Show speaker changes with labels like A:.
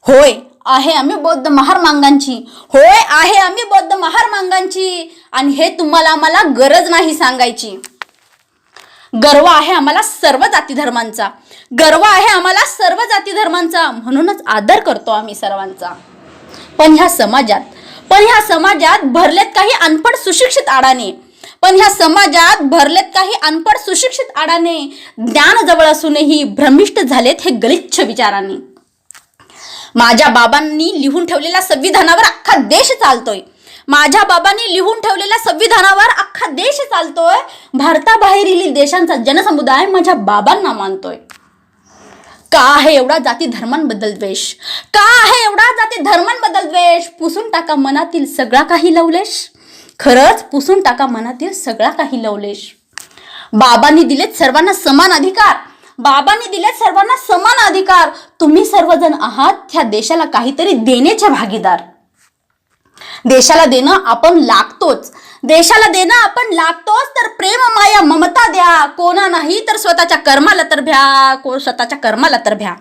A: होय आहे आम्ही बौद्ध महारमांगांची, होय आहे आम्ही बौद्ध महारमांगांची, आणि हे तुम्हाला आम्हाला गरज नाही सांगायची. गर्व आहे आम्हाला सर्व जाती धर्मांचा, गर्व आहे आम्हाला सर्व जाती धर्मांचा, म्हणूनच आदर करतो आम्ही सर्वांचा. पण ह्या समाजात भरलेत काही अनपढ सुशिक्षित अडाणे, पण ह्या समाजात भरलेत काही अनपढ सुशिक्षित अडाणे, ज्ञान जवळ असूनही भ्रमिष्ट झालेत हे गलिच्छ विचारांनी. माझ्या बाबांनी लिहून ठेवलेल्या संविधानावर अख्खा देश चालतोय, माझ्या बाबांनी लिहून ठेवलेल्या संविधानावर अख्खा देश चालतोय. भारताबाहेरील देशांचा जनसमुदाय माझ्या बाबांना मानतोय. का आहे एवढा जाती धर्मांबद्दल द्वेष, का आहे एवढा जाती धर्मांबद्दल द्वेष? पुसून टाका मनातील सगळा काही लवलेश, खरंच पुसून टाका मनातील सगळा काही लवलेश. बाबांनी दिलेत सर्वांना समान अधिकार, बाबांनी दिलेत सर्वांना समान अधिकार. तुम्ही सर्वजण आहात ह्या देशाला काहीतरी देण्याचे भागीदार. देशाला देणं आपण लागतोच, देशाला देणं आपण लागतोच. तर प्रेम माया ममता द्या, कोणा नाही तर स्वतःच्या कर्माला तर भ्या, स्वतःच्या कर्माला तर भ्या.